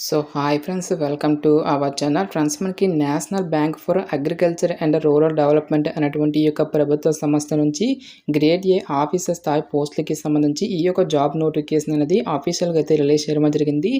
So hi friends, welcome to our channel. Friends, మనకి national bank for agriculture and rural development అనేటువంటి ఈ యొక్క ప్రభుత్వ సంస్థ నుంచి గ్రేడ్ ఏ ఆఫీసర్ స్థాయి పోస్టులకి సంబంధించి ఈ యొక్క జాబ్ నోటిఫికేషన్ అనేది ఆఫీషియల్గా అయితే రిలీజ్ చేయడం జరిగింది.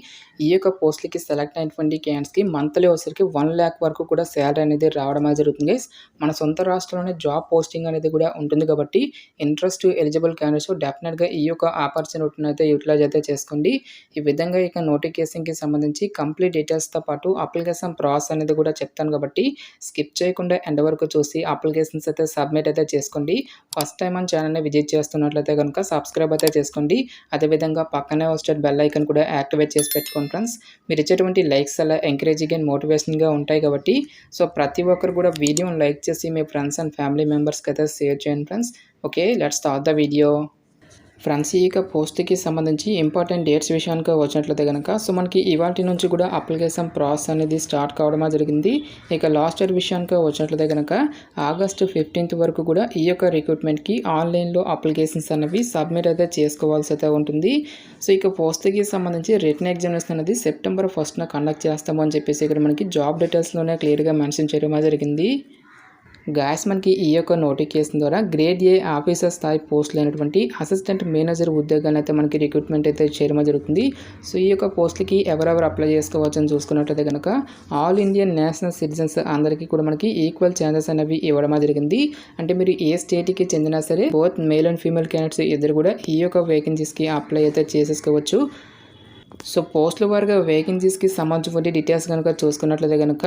ఈ యొక్క పోస్టులకి సెలెక్ట్ అయినటువంటి క్యాండిడేట్స్కి మంత్లీ వచ్చరికి 1 lakh వరకు కూడా శాలరీ అనేది రావడం జరుగుతుంది. మన సొంత రాష్ట్రంలోనే జాబ్ పోస్టింగ్ అనేది కూడా ఉంటుంది కాబట్టి ఇంట్రెస్ట్ ఎలిజిబుల్ క్యాండిడేట్స్ డెఫినెట్గా ఈ యొక్క ఆపర్చునిటీని అయితే యూటిలైజ్ అయితే చేసుకోండి. ఈ విధంగా ఇక నోటిఫికేషన్కి సంబంధించి కంప్లీట్ డీటెయిల్స్తో పాటు అప్లికేషన్ ప్రాసెస్ అనేది కూడా చెప్తాను కాబట్టి స్కిప్ చేయకుండా ఎండ్ వరకు చూసి అప్లికేషన్స్ అయితే సబ్మిట్ అయితే చేసుకోండి. ఫస్ట్ టైం మన ఛానల్ని విజిట్ చేస్తున్నట్లయితే కనుక సబ్స్క్రైబ్ అయితే చేసుకోండి. అదేవిధంగా పక్కనే వచ్చే బెల్ ఐకన్ కూడా యాక్టివేట్ చేసి పెట్టుకోండి ఫ్రెండ్స్. మీరు ఇచ్చేటువంటి లైక్స్ అలా ఎంకరేజింగ్ అండ్ మోటివేషన్గా ఉంటాయి కాబట్టి సో ప్రతి ఒక్కరు కూడా వీడియోని లైక్ చేసి మీ ఫ్రెండ్స్ అండ్ ఫ్యామిలీ మెంబర్స్కి అయితే షేర్ చేయండి friends. Okay, let's start the video. Friends, ఈ యొక్క పోస్ట్కి సంబంధించి ఇంపార్టెంట్ డేట్స్ విషయానికి వచ్చినట్లయితే కనుక సో మనకి ఇవాటి నుంచి కూడా అప్లికేషన్ ప్రాసెస్ అనేది స్టార్ట్ కావడం జరిగింది. ఇక లాస్ట్ ఇయర్ విషయానికి వచ్చినట్లయితే కనుక August 15th వరకు కూడా ఈ యొక్క రిక్రూట్మెంట్కి ఆన్లైన్లో అప్లికేషన్స్ అనేవి సబ్మిట్ అయితే చేసుకోవాల్సి అయితే ఉంటుంది. సో ఇక పోస్ట్కి సంబంధించి రిటన్ ఎగ్జామినేషన్ అనేది September 1st కండక్ట్ చేస్తాము అని చెప్పేసి ఇక్కడ మనకి జాబ్ డీటెయిల్స్లోనే క్లియర్గా మెన్షన్ చేయడం జరిగింది. గాయస్, మనకి ఈ యొక్క నోటిఫికేషన్ ద్వారా గ్రేడ్ ఏ ఆఫీసర్ స్థాయి పోస్టులు అయినటువంటి అసిస్టెంట్ మేనేజర్ ఉద్యోగాన్ని అయితే మనకి రిక్రూట్మెంట్ అయితే చేయడం జరుగుతుంది. సో ఈ యొక్క పోస్టులకి ఎవరెవరు అప్లై చేసుకోవచ్చు అని చూసుకున్నట్లయితే కనుక ఆల్ ఇండియన్ నేషనల్ సిటిజన్స్ అందరికీ కూడా మనకి ఈక్వల్ ఛాన్సెస్ అనేవి ఇవ్వడం జరిగింది. అంటే మీరు ఏ స్టేట్కి చెందినా సరే both male and female candidates ఇద్దరు కూడా ఈ యొక్క వేకెన్సీస్కి అప్లై అయితే చేసేసుకోవచ్చు. సో పోస్టుల వారిగా వేకెన్సీస్కి సంబంధించిన డీటెయిల్స్ కనుక చూసుకున్నట్లయితే కనుక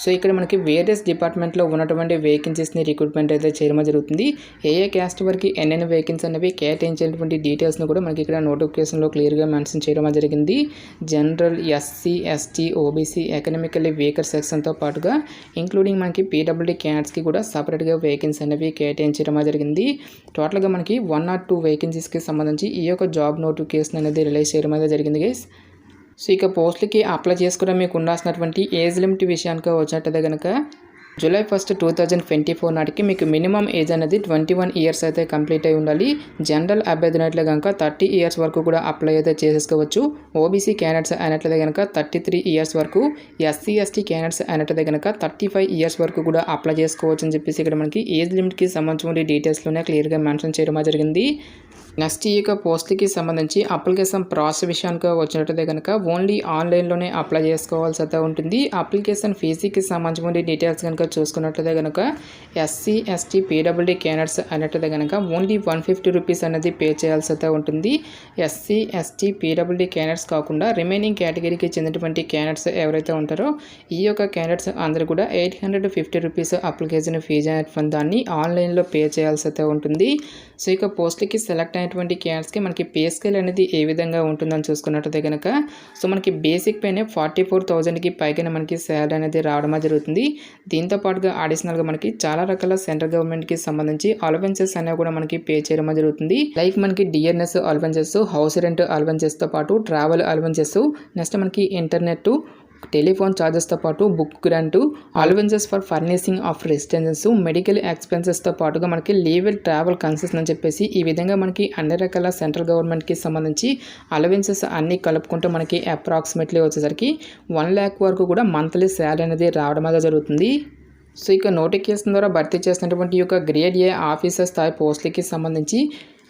సో ఇక్కడ మనకి వేరియస్ డిపార్ట్మెంట్లో ఉన్నటువంటి వేకెన్సీస్ని రిక్రూట్మెంట్ అయితే చేయడం జరుగుతుంది. ఏ క్యాస్ట్ వరకు ఎన్నెన్ని వేకెన్సీ అనేవి కేటాయించినటువంటి డీటెయిల్స్ని కూడా మనకి ఇక్కడ నోటిఫికేషన్లో క్లియర్గా మెన్షన్ చేయడం జరిగింది. General, SC, ST, OBC, economically weaker సెక్షన్తో పాటుగా ఇంక్లూడింగ్ మనకి PWD క్యాండిడేట్స్కి కూడా సపరేట్గా వేకెన్సీ అనేవి కేటాయించడం జరిగింది. టోటల్గా మనకి 1 or 2 వేకెన్సీస్కి సంబంధించి ఈ యొక్క జాబ్ నోటిఫికేషన్ అనేది రిలీజ్ చేయడం అయితే జరిగింది గైస్. సో ఇక పోస్టులకి అప్లై చేసుకోవడం మీకు ఉండాల్సినటువంటి ఏజ్ లిమిట్ విషయానికి వచ్చినట్టయితే కనుక July 1st, 2024 నాటికి మీకు మినిమం ఏజ్ అనేది 21 years అయితే కంప్లీట్ అయి ఉండాలి. జనరల్ అభ్యర్థినట్లే కనుక 30 years వరకు కూడా అప్లై అయితే చేసేసుకోవచ్చు. OBC క్యాండిడేట్స్ అయినట్లయితే కనుక 33 years వరకు, SC, ST క్యాండిడేట్స్ అయినట్లయితే కనుక 35 years వరకు కూడా అప్లై చేసుకోవచ్చు అని చెప్పేసి ఇక్కడ మనకి ఏజ్ లిమిట్కి సంబంధించిన డీటెయిల్స్లోనే క్లియర్గా మెన్షన్ చేయడం జరిగింది. నెక్స్ట్ ఈ యొక్క పోస్ట్కి సంబంధించి అప్లికేషన్ ప్రాసెస్ విషయానికి వచ్చినట్టయితే కనుక ఓన్లీ ఆన్లైన్లోనే అప్లై చేసుకోవాల్సి అయితే ఉంటుంది. అప్లికేషన్ ఫీజుకి సంబంధించిన డీటెయిల్స్ కనుక చూసుకున్నట్లయితే కనుక SC, ST, PWD క్యాండిడేట్స్ అయినట్లయితే కనుక ఓన్లీ 150 rupees అనేది పే చేయాల్సి అయితే ఉంటుంది. SC, ST, PWD క్యాండిడేట్స్ కాకుండా రిమైనింగ్ కేటగిరీకి చెందినటువంటి క్యాండిడేట్స్ ఎవరైతే ఉంటారో ఈ యొక్క క్యాండిడేట్స్ అందరూ కూడా 850 rupees అప్లికేషన్ ఫీజు అనేటువంటి దాన్ని ఆన్లైన్లో పే చేయాల్సి అయితే ఉంటుంది. సో ఇక పోస్ట్లకి సెలెక్ట్ అయినటువంటి క్యాండిడేట్స్కి మనకి పే స్కేల్ అనేది ఏ విధంగా ఉంటుందని చూసుకున్నట్టయితే కనుక సో మనకి బేసిక్ పైనే 44,000కి పైగా మనకి శాలరీ అనేది రావడం జరుగుతుంది. దీంతో పాటుగా అడిషనల్గా మనకి చాలా రకాల సెంట్రల్ గవర్నమెంట్కి సంబంధించి అలవెన్సెస్ అనేవి కూడా మనకి పే చేయడం జరుగుతుంది. లైక్ మనకి DNS అలవెన్సెస్, హౌస్ రెంట్ అలవెన్సెస్తో పాటు ట్రావెల్ అలవెన్సెస్, నెక్స్ట్ మనకి ఇంటర్నెట్, టెలిఫోన్ ఛార్జెస్తో పాటు book grant, allowances for furnishing of residences, medical ఎక్స్పెన్సెస్తో పాటుగా మనకి లీవల్ ట్రావెల్ కన్సెషన్ అని చెప్పేసి ఈ విధంగా మనకి అన్ని రకాల సెంట్రల్ గవర్నమెంట్కి సంబంధించి అలవెన్సెస్ అన్నీ కలుపుకుంటూ మనకి అప్రాక్సిమేట్లీ వచ్చేసరికి 1 lakh వరకు కూడా మంత్లీ శాలరీ అనేది రావడం అనేది జరుగుతుంది. సో ఇక నోటిఫికేషన్ ద్వారా భర్తీ చేసినటువంటి ఈ యొక్క గ్రేడ్ ఏ ఆఫీసర్ స్థాయి పోస్టులకి సంబంధించి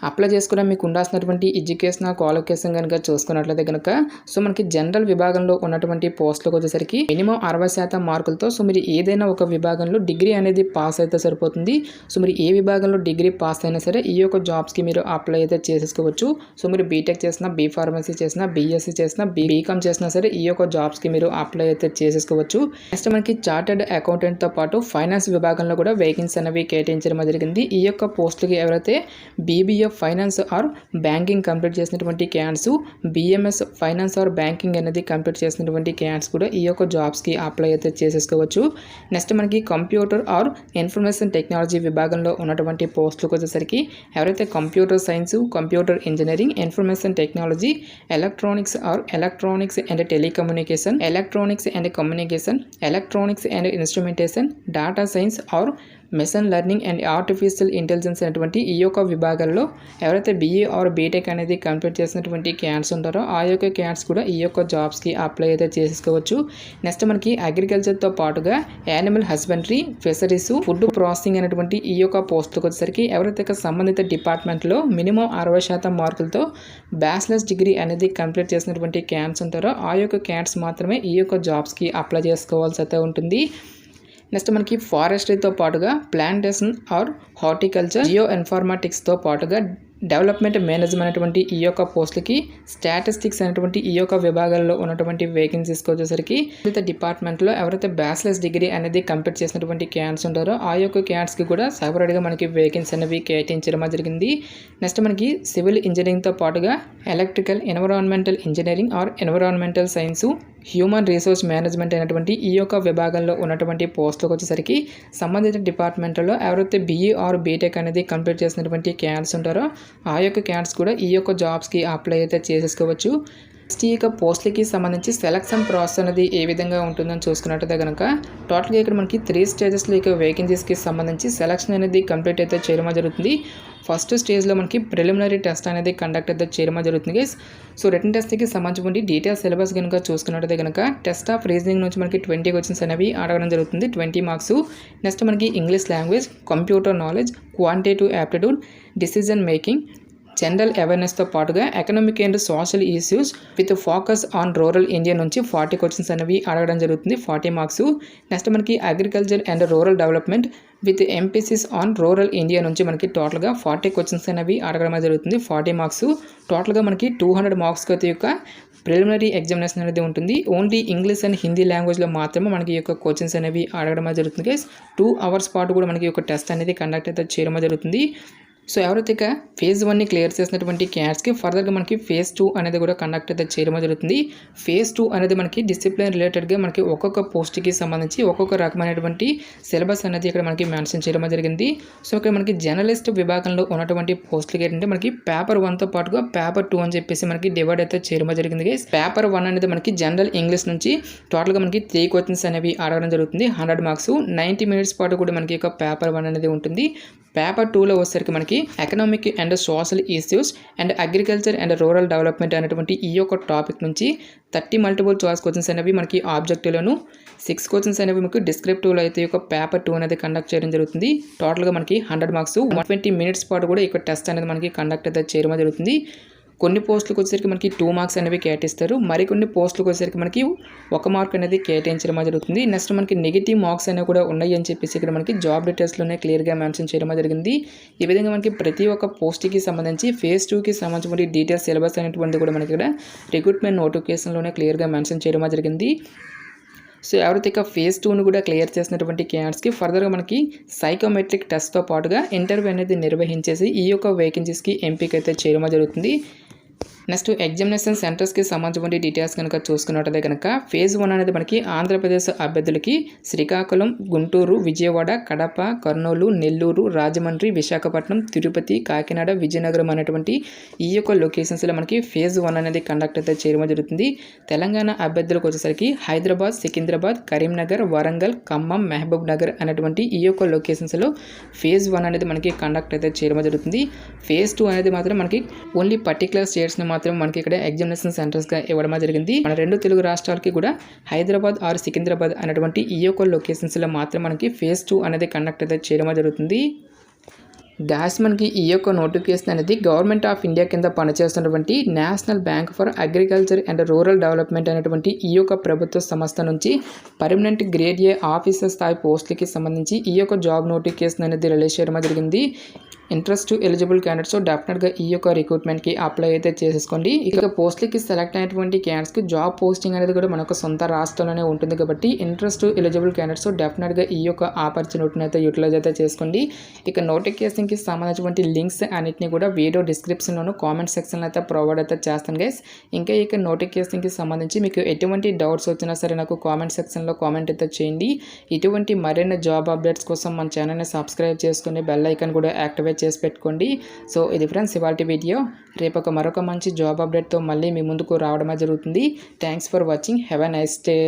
అప్లై చేసుకోవడం మీకు ఉండాల్సినటువంటి ఎడ్యుకేషనల్ క్వాలిఫికేషన్ కనుక చూసుకున్నట్లయితే కనుక సో మనకి జనరల్ విభాగంలో ఉన్నటువంటి పోస్టులకు వచ్చేసరికి మినిమం 60% మార్కులతో సో మీరు ఏదైనా ఒక విభాగంలో డిగ్రీ అనేది పాస్ అయితే సరిపోతుంది. సో మీరు ఏ విభాగంలో డిగ్రీ పాస్ అయినా సరే ఈ యొక్క జాబ్స్కి మీరు అప్లై అయితే చేసేసుకోవచ్చు. సో మీరు బీటెక్ చేసినా, B Pharmacy చేసినా, BSc చేసినా, BCom చేసినా సరే ఈ యొక్క జాబ్స్కి మీరు అప్లై అయితే చేసేసుకోవచ్చు. నెక్స్ట్ మనకి చార్టెడ్ అకౌంటెంట్తో పాటు ఫైనాన్స్ విభాగంలో కూడా వేకెన్సీ అనేవి కేటాయించడం జరిగింది. ఈ యొక్క పోస్టులకి ఎవరైతే BBA finance or banking complete చేసినటువంటి candidates, BMS finance or banking అనేది కంప్లీట్ చేసినటువంటి క్యాండిడేట్స్ కూడా ఈ యొక్క జాబ్స్కి అప్లై అయితే చేసేసుకోవచ్చు. నెక్స్ట్ మనకి కంప్యూటర్ ఆర్ ఇన్ఫర్మేషన్ టెక్నాలజీ విభాగంలో ఉన్నటువంటి పోస్టులకు వచ్చేసరికి ఎవరైతే computer science, computer engineering, information technology, electronics or electronics and telecommunication, electronics and communication, electronics and instrumentation, data science or machine learning and artificial intelligence అనేటువంటి ఈ యొక్క విభాగాల్లో ఎవరైతే బీఈ ఆర్ బీటెక్ అనేది కంప్లీట్ చేసినటువంటి క్యాండిడేట్స్ ఉంటారో ఆ యొక్క క్యాండిడేట్స్ కూడా ఈ యొక్క జాబ్స్కి అప్లై అయితే చేసుకోవచ్చు. నెక్స్ట్ మనకి అగ్రికల్చర్తో పాటుగా animal husbandry, fisheries, food processing అనేటువంటి ఈ యొక్క పోస్టులకు వచ్చేసరికి ఎవరైతే సంబంధిత డిపార్ట్మెంట్లో మినిమం 60% మార్కులతో బ్యాచిలర్స్ డిగ్రీ అనేది కంప్లీట్ చేసినటువంటి క్యాండిడేట్స్ ఉంటారో ఆ యొక్క క్యాండిడేట్స్ మాత్రమే ఈ యొక్క జాబ్స్కి అప్లై చేసుకోవాల్సి అయితే ఉంటుంది. నెక్స్ట్ మనకి ఫారెస్ట్రీతో పాటుగా ప్లాంటేషన్ ఆర్ హార్టికల్చర్, జియో ఇన్ఫర్మాటిక్స్తో పాటుగా డెవలప్మెంట్ మేనేజ్మెంట్ అనేటువంటి ఈ యొక్క పోస్టులకి స్టాటిస్టిక్స్ అనేటువంటి ఈ యొక్క విభాగాల్లో ఉన్నటువంటి వేకెన్సీస్కి వచ్చేసరికి డిపార్ట్మెంట్లో ఎవరైతే బ్యాచిలర్స్ డిగ్రీ అనేది కంప్లీట్ చేసినటువంటి క్యాండిడేట్స్ ఉంటారో ఆ యొక్క క్యాండిడేట్స్కి కూడా సపరేట్గా మనకి వేకెన్సీ అనేవి కేటాయించడం జరిగింది. నెక్స్ట్ మనకి సివిల్ ఇంజనీరింగ్తో పాటుగా electrical, environmental engineering or environmental science, human resource management అనేటువంటి ఈ యొక్క విభాగంలో ఉన్నటువంటి పోస్టులకు వచ్చేసరికి సంబంధిత డిపార్ట్మెంట్లో ఎవరైతే బీఈ ఆర్ బీటెక్ అనేది కంప్లీట్ చేసినటువంటి క్యాండిడేట్స్ ఉంటారో ఆ యొక్క క్యాండిడేట్స్ కూడా ఈ యొక్క జాబ్స్కి అప్లై అయితే చేసేసుకోవచ్చు. నెక్స్ట్ ఈ యొక్క పోస్టులకి సంబంధించి సెలక్షన్ ప్రాసెస్ అనేది ఏ విధంగా ఉంటుందని చూసుకున్నట్టయితే కనుక టోటల్గా ఇక్కడ మనకి 3 స్టేజెస్లో ఇక వేకెన్సీస్కి సంబంధించి సెలక్షన్ అనేది కంప్లీట్ అయితే చేయడం జరుగుతుంది. ఫస్ట్ స్టేజ్లో మనకి ప్రిలిమినరీ టెస్ట్ అనేది కండక్ట్ అయితే చేయడం జరుగుతుంది గైస్. సో రిటన్ టెస్ట్కి సంబంధించి డీటెయిల్స్ సిలబస్ కనుక చూసుకున్నట్టయితే కనుక టెస్ట్ ఆఫ్ రీజనింగ్ నుంచి మనకి 20 క్వశ్చన్స్ అనేవి అడగడం జరుగుతుంది, 20 మార్క్స్. నెక్స్ట్ మనకి English language, computer knowledge, quantitative aptitude, decision making, general అవేర్నెస్తో పాటుగా economic and social issues with focus on rural India నుంచి 40 క్వశ్చన్స్ అనేవి అడగడం జరుగుతుంది, 40 మార్క్స్. నెక్స్ట్ మనకి agriculture and rural development with emphasis on rural India నుంచి మనకి టోటల్గా 40 క్వశ్చన్స్ అనేవి అడగడం జరుగుతుంది, 40 మార్క్స్. టోటల్గా మనకి 200 మార్క్స్కి అయితే యొక్క ప్రిలిమినరీ ఎగ్జామినేషన్ అనేది ఉంటుంది. ఓన్లీ ఇంగ్లీష్ అండ్ హిందీ లాంగ్వేజ్లో మాత్రమే మనకి ఈ యొక్క క్వశ్చన్స్ అనేవి అడగడం జరుగుతుంది గైస్. 2 అవర్స్ పాటు కూడా మనకి ఒక టెస్ట్ అనేది కండక్ట్ అయితే చేయడం జరుగుతుంది. సో ఎవరైతే ఇక ఫేజ్ 1ని క్లియర్ చేసినటువంటి క్యాండిడేట్స్కి ఫర్దర్గా మనకి ఫేజ్ 2 అనేది కూడా కండక్ట్ అయితే చేయడం జరుగుతుంది. ఫేజ్ 2 అనేది మనకి డిసిప్లిన్ రిలేటెడ్గా మనకి ఒక్కొక్క పోస్ట్కి సంబంధించి ఒక్కొక్క రకమైనటువంటి సిలబస్ అనేది ఇక్కడ మనకి మెన్షన్ చేయడం జరిగింది. సో ఇక్కడ మనకి జర్నలిస్ట్ విభాగంలో ఉన్నటువంటి పోస్టులకి ఏంటంటే మనకి పేపర్ 1తో పాటుగా పేపర్ 2 అని చెప్పేసి మనకి డివైడ్ అయితే చేయడం జరిగింది గైస్. పేపర్ 1 అనేది మనకి జనరల్ ఇంగ్లీష్ నుంచి టోటల్గా మనకి 3 క్వశ్చన్స్ అనేవి అడగడం జరుగుతుంది, 100 మార్క్స్, 90 మినిట్స్ పాటు కూడా మనకి ఒక పేపర్ 1 అనేది ఉంటుంది. పేపర్ 2లో వచ్చేసరికి మనకి economic and social issues and agriculture and rural development అనేటువంటి ఈ యొక్క టాపిక్ నుంచి 30 మల్టిపుల్ చాయిస్ క్వశ్చన్స్ అనేవి మనకి ఆబ్జెక్టివ్లోను, 6 క్వశ్చన్స్ అనేవి మనకి డిస్క్రిప్టివ్లో అయితే ఒక పేపర్ 2 అనేది కండక్ట్ చేయడం జరుగుతుంది. టోటల్గా మనకి 100 మార్క్స్, 120 మినిట్స్ పాటు కూడా ఈ టెస్ట్ అనేది మనకి కండక్ట్ అయితే చేయడం జరుగుతుంది. కొన్ని పోస్టులకు వచ్చేసరికి మనకి 2 మార్క్స్ అనేవి కేటాయిస్తారు, మరికొన్ని పోస్టులకు వచ్చేసరికి మనకి 1 మార్క్ అనేది కేటాయించడం జరుగుతుంది. నెక్స్ట్ మనకి నెగిటివ్ మార్క్స్ అనేవి కూడా ఉన్నాయి అని చెప్పేసి ఇక్కడ మనకి జాబ్ డీటెయిల్స్లోనే క్లియర్గా మెన్షన్ చేయడం జరిగింది. ఈ విధంగా మనకి ప్రతి ఒక్క పోస్ట్కి సంబంధించి ఫేజ్ 2కి సంబంధించిన డీటెయిల్స్ సిలబస్ అనేటువంటిది కూడా మనకి ఇక్కడ రిక్రూట్మెంట్ నోటిఫికేషన్లోనే క్లియర్గా మెన్షన్ చేయడం జరిగింది. సో ఎవరైతే ఇక ఫేజ్ 2ను కూడా క్లియర్ చేసినటువంటి క్యాండిడేట్స్కి ఫర్దర్గా మనకి సైకోమెట్రిక్ టెస్ట్తో పాటుగా ఇంటర్వ్యూ అనేది నిర్వహించేసి ఈ యొక్క వేకెన్సీస్కి ఎంపిక అయితే చేయడం జరుగుతుంది. నెక్స్ట్ ఎగ్జామినేషన్ సెంటర్స్కి సంబంధించిన డీటెయిల్స్ కనుక చూసుకున్నట్టయితే కనుక ఫేజ్ 1 అనేది మనకి ఆంధ్రప్రదేశ్ అభ్యర్థులకి శ్రీకాకుళం, గుంటూరు, విజయవాడ, కడప, కర్నూలు, నెల్లూరు, రాజమండ్రి, విశాఖపట్నం, తిరుపతి, కాకినాడ, విజయనగరం అనేటువంటి ఈ యొక్క లొకేషన్స్లో మనకి ఫేజ్ 1 అనేది కండక్ట్ అయితే చేయడం జరుగుతుంది. తెలంగాణ అభ్యర్థులకు వచ్చేసరికి హైదరాబాద్, సికింద్రాబాద్, కరీంనగర్, వరంగల్, ఖమ్మం, మహబూబ్ నగర్ అనేటువంటి ఈ యొక్క లొకేషన్స్లో ఫేజ్ 1 అనేది మనకి కండక్ట్ అయితే చేయడం జరుగుతుంది. ఫేజ్ 2 అనేది మాత్రం మనకి ఓన్లీ పర్టికులర్ స్టేట్స్ని మాత్రం మనకి ఇక్కడ ఎగ్జామినేషన్ సెంటర్స్గా ఇవ్వడం జరిగింది. మన 2 తెలుగు రాష్ట్రాలకి కూడా హైదరాబాద్ ఆర్ సికింద్రాబాద్ అనేటువంటి ఈ యొక్క లొకేషన్స్లో మాత్రం మనకి ఫేజ్ 2 అనేది కండక్ట్ అయితే చేయడం జరుగుతుంది. గాస్ మనకి ఈ యొక్క నోటిఫికేషన్ అనేది గవర్నమెంట్ ఆఫ్ ఇండియా కింద పనిచేస్తున్నటువంటి national bank for agriculture and rural development అనేటువంటి ఈ యొక్క ప్రభుత్వ సంస్థ నుంచి పర్మనెంట్ గ్రేడ్ ఏ ఆఫీసర్ స్థాయి పోస్టులకి సంబంధించి ఈ యొక్క జాబ్ నోటిఫికేషన్ అనేది రిలీజ్ చేయడం జరిగింది. ఇంట్రెస్ట్ ఎలిజిబుల్ క్యాండిడేట్స్ డెఫినెట్గా ఈ యొక్క రిక్రూట్మెంట్కి అప్లై అయితే చేసేసుకోండి. ఇక పోస్టులకి సెలెక్ట్ అయినటువంటి క్యాండిడేట్స్కి జాబ్ పోస్టింగ్ అనేది కూడా మనకు సొంత రాష్ట్రంలోనే ఉంటుంది కాబట్టి ఇంట్రెస్ట్ ఎలిజిబుల్ క్యాండిడేట్స్ డెఫినెట్గా ఈ యొక్క ఆపర్చునిటీని అయితే యూటిలైజ్ అయితే చేసుకోండి. ఇక నోటిఫికేషన్కి సంబంధించినటువంటి లింక్స్ అన్నింటినీ కూడా వీడియో డిస్క్రిప్షన్లోను కామెంట్ సెక్షన్లో అయితే ప్రొవైడ్ అయితే చేస్తాను గైస్. ఇంకా ఇక నోటిఫికేషన్కి సంబంధించి మీకు ఎటువంటి డౌట్స్ వచ్చినా సరే నాకు కామెంట్ సెక్షన్లో కామెంట్ అయితే చేయండి. ఇటువంటి మరిన్ని జాబ్ అప్డేట్స్ కోసం మన ఛానల్ని సబ్స్క్రైబ్ చేసుకుని బెల్ ఐకాన్ కూడా యాక్టివేట్ చేసి పెట్టుకోండి. సో ఇది ఫ్రెండ్స్ ఇవాల్టి వీడియో. రేపు మరొక మంచి జాబ్ అప్డేట్తో మళ్ళీ మీ ముందుకు రావడమే జరుగుతుంది. Thanks for watching. Have a nice day.